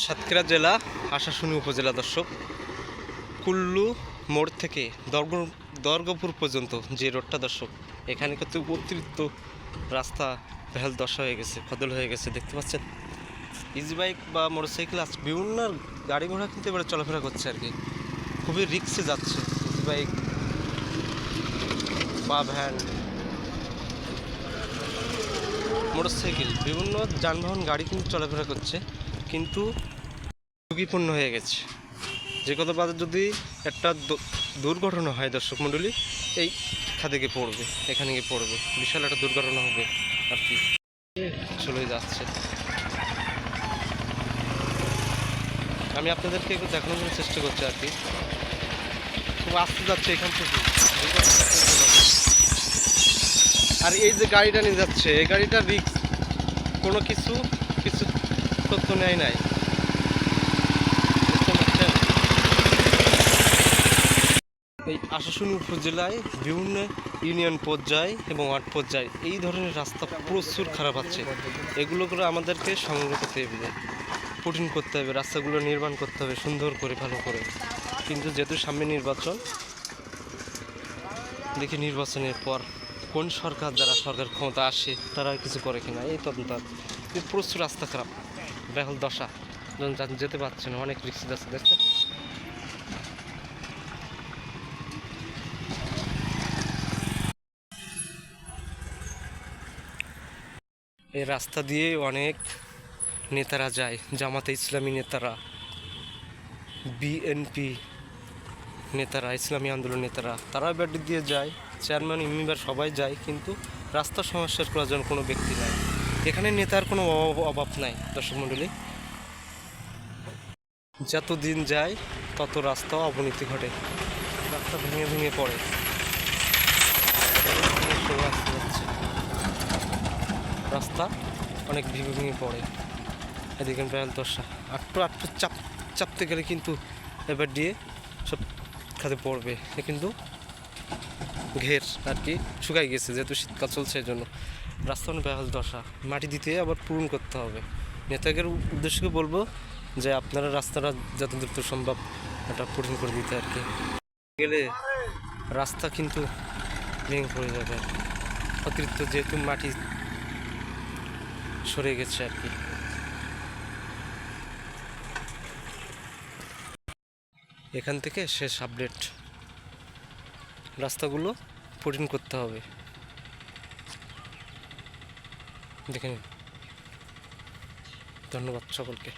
সাতক্ষীরা জেলা আশাশুনি উপজেলা দর্শক, কুল্লু মোড় থেকে দর্গপুর পর্যন্ত যে রোডটা দর্শক, এখানে কিন্তু অতিরিক্ত রাস্তা বেহাল দশা হয়ে গেছে, বদল হয়ে গেছে। দেখতে পাচ্ছেন ইজি বাইক বা মোটরসাইকেল আছে, বিভিন্ন গাড়ি ঘোড়া কিন্তু এবারে চলাফেরা করছে আর কি, খুবই রিক্সে যাচ্ছে। ইজি বাইক বা ভ্যান, মোটরসাইকেল, বিভিন্ন যানবাহন গাড়ি কিন্তু চলাফেরা করছে, কিন্তু ঝুঁকিপূর্ণ হয়ে গেছে। যে কোনো বাজার যদি একটা দুর্ঘটনা হয় দর্শক মণ্ডলী, এই খাদে গিয়ে পড়বে, এখানে গিয়ে পড়বে, বিশাল একটা দুর্ঘটনা হবে আর কি। চলে যাচ্ছে, আমি আপনাদেরকে একটু দেখানোর জন্য চেষ্টা করছি আর কি। খুব আসতে যাচ্ছে এখান থেকে, আর এই যে গাড়িটা নিয়ে যাচ্ছে, এই গাড়িটা রিস্ক, কোনো কিছু তথ্য নেয় নাই। এই আশাশুনি উপজেলায় বিভিন্ন ইউনিয়ন পর্যায়ে এবং ওয়ার্ড পর্যায়ে এই ধরনের রাস্তা প্রচুর খারাপ আছে। এগুলো করে আমাদেরকে সংগ্রহ করতে হবে, কঠিন করতে হবে, রাস্তাগুলো নির্মাণ করতে হবে সুন্দর করে, ভালো করে। কিন্তু যেহেতু সামনে নির্বাচন, দেখি নির্বাচনের পর কোন সরকার, যারা সরকার ক্ষমতা আসে তারা কিছু করে কিনা, এই তদন্ত। প্রচুর রাস্তা খারাপ, বেহাল দশা, যেতে পারছে না, অনেক রিক্স যাচ্ছে। দেখছেন এই রাস্তা দিয়ে অনেক নেতারা যায়, জামাতে ইসলামী নেতারা, বিএনপি নেতারা, ইসলামী আন্দোলন নেতারা, তারা ব্যাটি দিয়ে যায়, চেয়ারম্যান মেম্বার সবাই যায়, কিন্তু রাস্তার সমস্যার প্রয়োজন কোনো ব্যক্তি নাই। এখানে নেতার কোনো অভাব নাই দর্শক মণ্ডলী। যত দিন যায় তত রাস্তা অবনতি ঘটে, রাস্তা ভেঙে ভেঙে পড়ে, রাস্তা অনেক ভেঙে ভেঙে পড়ে। এদিকে বেহাল দশা, একটু চাপতে গেলে কিন্তু এবার দিয়ে সব খাতে পড়বে। কিন্তু ঘের আর কি শুকাই গেছে, যেহেতু শীতকাল চলছে, এই জন্য রাস্তা অনেক বেহাল দশা। মাটি দিতে আবার পূরণ করতে হবে। নেতাদের উদ্দেশ্যকে বলবো যে আপনারা রাস্তাটা যত দ্রুত সম্ভব এটা পূরণ করে দিতে আর কি, গেলে রাস্তা কিন্তু ভেঙে পড়ে যাবে আর কি। অতিরিক্ত যেহেতু মাটি সরে গেছে আর কি। এখান থেকে শেষ আপডেট, রাস্তাগুলো পূরণ করতে হবে, দেখে নিন। ধন্যবাদ সকলকে।